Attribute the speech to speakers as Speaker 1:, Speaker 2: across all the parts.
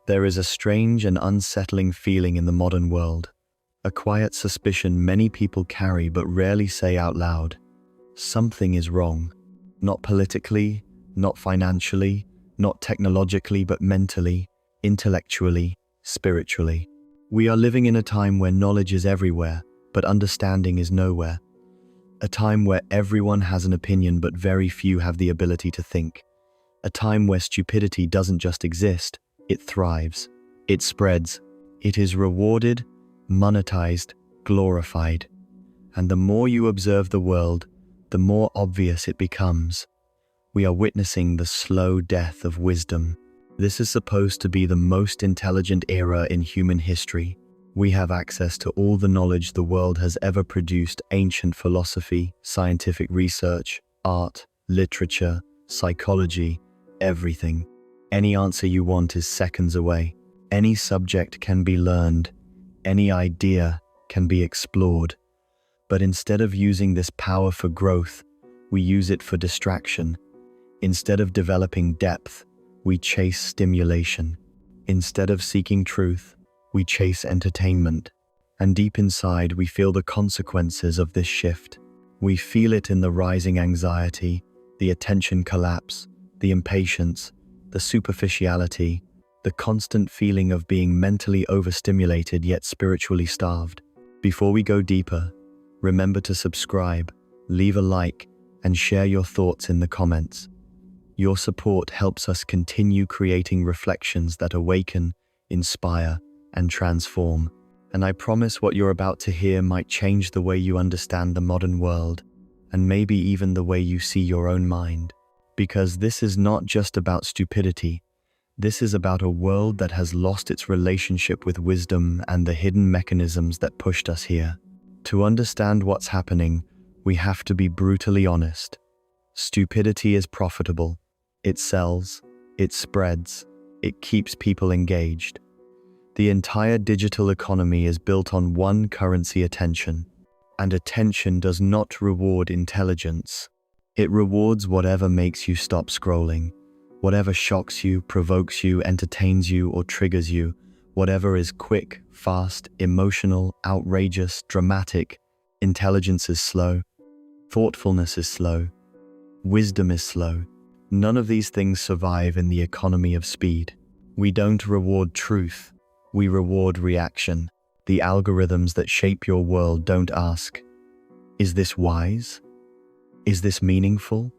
Speaker 1: There is a strange and unsettling feeling in the modern world, a quiet suspicion many people carry but rarely say out loud. Something is wrong. Not politically, not financially, not technologically, but mentally, intellectually, spiritually. We are living in a time where knowledge is everywhere, but understanding is nowhere. A time where everyone has an opinion but very few have the ability to think. A time where stupidity doesn't just exist, it thrives. It spreads. It is rewarded, monetized, glorified. And the more you observe the world, the more obvious it becomes. We are witnessing the slow death of wisdom. This is supposed to be the most intelligent era in human history. We have access to all the knowledge the world has ever produced: ancient philosophy, scientific research, art, literature, psychology, everything. Any answer you want is seconds away. Any subject can be learned. Any idea can be explored. But instead of using this power for growth, we use it for distraction. Instead of developing depth, we chase stimulation. Instead of seeking truth, we chase entertainment. And deep inside, we feel the consequences of this shift. We feel it in the rising anxiety, the attention collapse, the impatience, the superficiality, the constant feeling of being mentally overstimulated yet spiritually starved. Before we go deeper, remember to subscribe, leave a like, and share your thoughts in the comments. Your support helps us continue creating reflections that awaken, inspire, and transform. And I promise what you're about to hear might change the way you understand the modern world, and maybe even the way you see your own mind. Because this is not just about stupidity. This is about a world that has lost its relationship with wisdom and the hidden mechanisms that pushed us here. To understand what's happening, we have to be brutally honest. Stupidity is profitable. It sells, it spreads, it keeps people engaged. The entire digital economy is built on one currency: attention. And attention does not reward intelligence. It rewards whatever makes you stop scrolling, whatever shocks you, provokes you, entertains you, or triggers you, whatever is quick, fast, emotional, outrageous, dramatic. Intelligence is slow. Thoughtfulness is slow. Wisdom is slow. None of these things survive in the economy of speed. We don't reward truth. We reward reaction. The algorithms that shape your world don't ask, "Is this wise? Is this meaningful?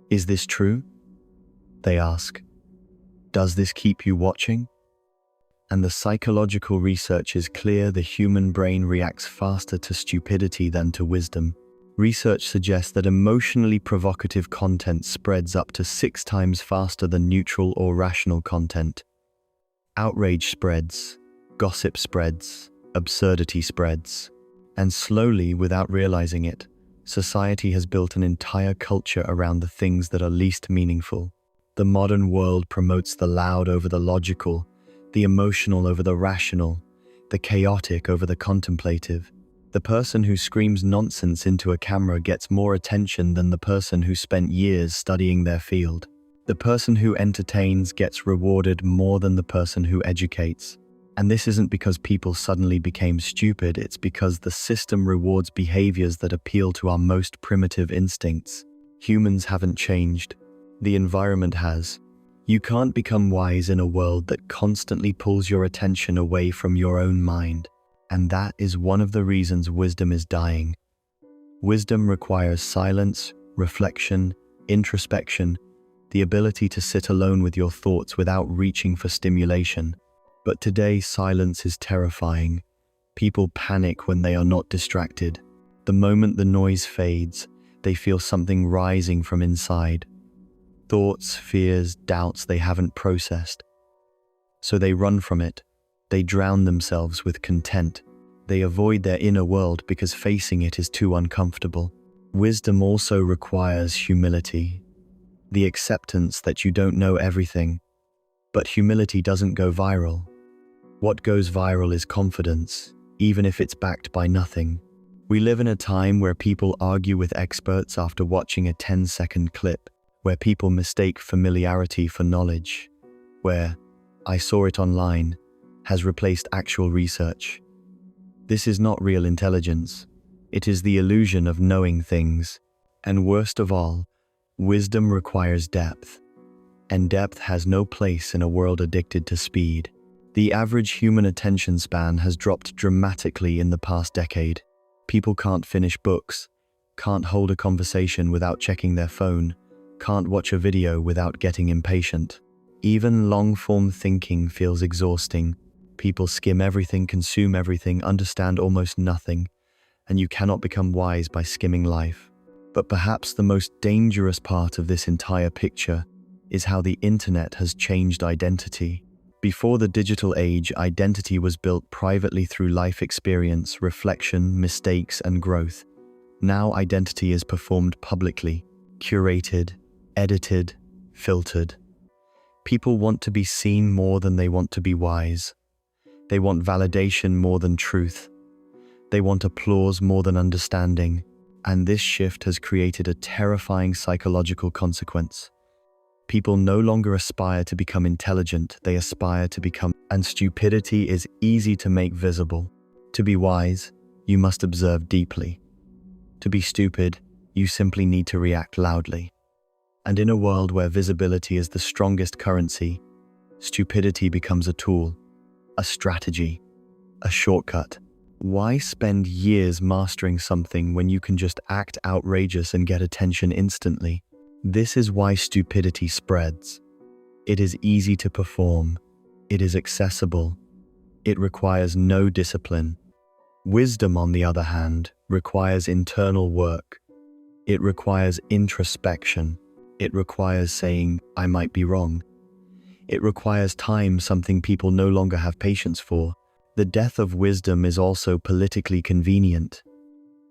Speaker 1: Is this true?" They ask, "Does this keep you watching?" And the psychological research is clear: the human brain reacts faster to stupidity than to wisdom. Research suggests that emotionally provocative content spreads up to 6 times faster than neutral or rational content. Outrage spreads, gossip spreads, absurdity spreads. And slowly, without realizing it, society has built an entire culture around the things that are least meaningful. The modern world promotes the loud over the logical, the emotional over the rational, the chaotic over the contemplative. The person who screams nonsense into a camera gets more attention than the person who spent years studying their field. The person who entertains gets rewarded more than the person who educates. And this isn't because people suddenly became stupid, it's because the system rewards behaviors that appeal to our most primitive instincts. Humans haven't changed. The environment has. You can't become wise in a world that constantly pulls your attention away from your own mind. And that is one of the reasons wisdom is dying. Wisdom requires silence, reflection, introspection, the ability to sit alone with your thoughts without reaching for stimulation. But today, silence is terrifying. People panic when they are not distracted. The moment the noise fades, they feel something rising from inside. Thoughts, fears, doubts they haven't processed. So they run from it. They drown themselves with content. They avoid their inner world because facing it is too uncomfortable. Wisdom also requires humility. The acceptance that you don't know everything. But humility doesn't go viral. What goes viral is confidence, even if it's backed by nothing. We live in a time where people argue with experts after watching a 10-second clip, where people mistake familiarity for knowledge, where "I saw it online" has replaced actual research. This is not real intelligence. It is the illusion of knowing things. And worst of all, wisdom requires depth. And depth has no place in a world addicted to speed. The average human attention span has dropped dramatically in the past decade. People can't finish books, can't hold a conversation without checking their phone, can't watch a video without getting impatient. Even long-form thinking feels exhausting. People skim everything, consume everything, understand almost nothing, and you cannot become wise by skimming life. But perhaps the most dangerous part of this entire picture is how the internet has changed identity. Before the digital age, identity was built privately through life experience, reflection, mistakes, and growth. Now identity is performed publicly, curated, edited, filtered. People want to be seen more than they want to be wise. They want validation more than truth. They want applause more than understanding. And this shift has created a terrifying psychological consequence. People no longer aspire to become intelligent, they aspire to become, and stupidity is easy to make visible. To be wise, you must observe deeply. To be stupid, you simply need to react loudly. And in a world where visibility is the strongest currency, stupidity becomes a tool, a strategy, a shortcut. Why spend years mastering something when you can just act outrageous and get attention instantly? This is why stupidity spreads. It is easy to perform. It is accessible. It requires no discipline. Wisdom, on the other hand, requires internal work. It requires introspection. It requires saying, "I might be wrong." It requires time, something people no longer have patience for. The death of wisdom is also politically convenient.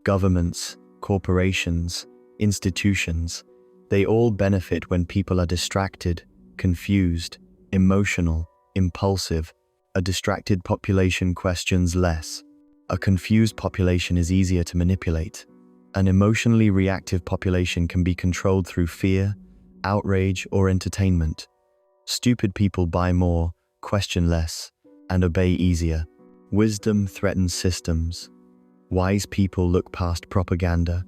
Speaker 1: Governments, corporations, institutions, they all benefit when people are distracted, confused, emotional, impulsive. A distracted population questions less. A confused population is easier to manipulate. An emotionally reactive population can be controlled through fear, outrage, or entertainment. Stupid people buy more, question less, and obey easier. Wisdom threatens systems. Wise people look past propaganda.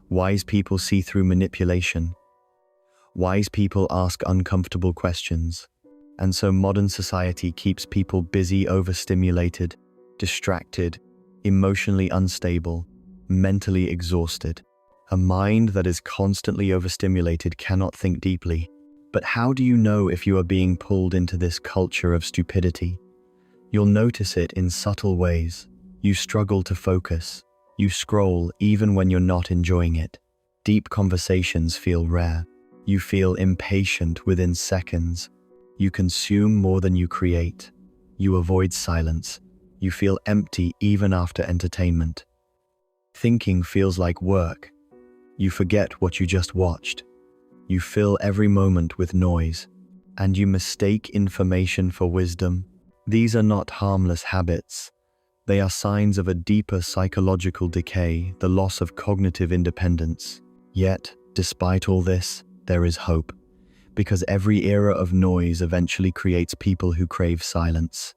Speaker 1: Wise people see through manipulation. Wise people ask uncomfortable questions. And so modern society keeps people busy, overstimulated, distracted, emotionally unstable, mentally exhausted. A mind that is constantly overstimulated cannot think deeply. But how do you know if you are being pulled into this culture of stupidity? You'll notice it in subtle ways. You struggle to focus. You scroll even when you're not enjoying it. Deep conversations feel rare. You feel impatient within seconds. You consume more than you create. You avoid silence. You feel empty even after entertainment. Thinking feels like work. You forget what you just watched. You fill every moment with noise. And you mistake information for wisdom. These are not harmless habits. They are signs of a deeper psychological decay, the loss of cognitive independence. Yet, despite all this, there is hope. Because every era of noise eventually creates people who crave silence.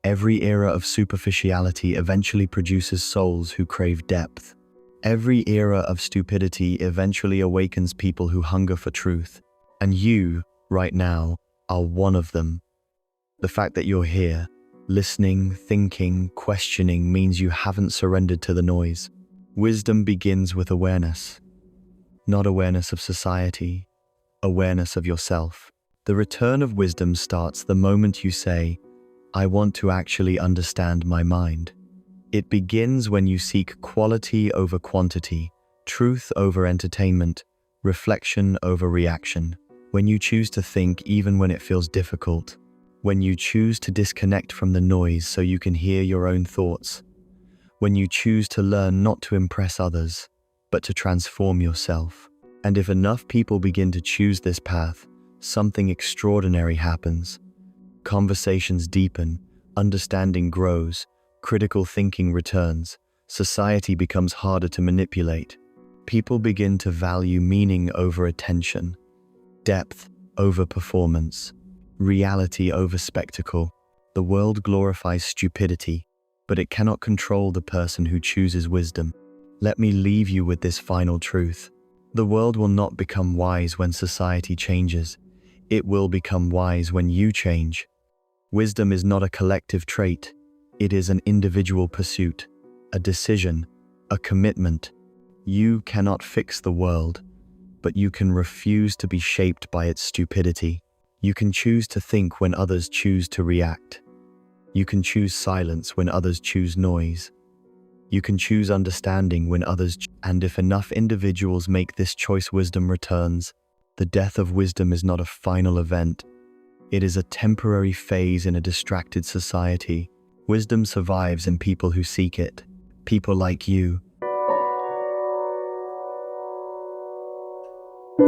Speaker 1: Every era of superficiality eventually produces souls who crave depth. Every era of stupidity eventually awakens people who hunger for truth. And you, right now, are one of them. The fact that you're here, listening, thinking, questioning, means you haven't surrendered to the noise. Wisdom begins with awareness. Not awareness of society, awareness of yourself. The return of wisdom starts the moment you say, "I want to actually understand my mind." It begins when you seek quality over quantity, truth over entertainment, reflection over reaction. When you choose to think even when it feels difficult. When you choose to disconnect from the noise so you can hear your own thoughts. When you choose to learn not to impress others, but to transform yourself. And if enough people begin to choose this path, something extraordinary happens. Conversations deepen, understanding grows, critical thinking returns, society becomes harder to manipulate. People begin to value meaning over attention, depth over performance, reality over spectacle. The world glorifies stupidity, but it cannot control the person who chooses wisdom. Let me leave you with this final truth. The world will not become wise when society changes. It will become wise when you change. Wisdom is not a collective trait. It is an individual pursuit, a decision, a commitment. You cannot fix the world, but you can refuse to be shaped by its stupidity. You can choose to think when others choose to react. You can choose silence when others choose noise. You can choose understanding when others and if enough individuals make this choice, wisdom returns. The death of wisdom is not a final event. It is a temporary phase in a distracted society. Wisdom survives in people who seek it. People like you,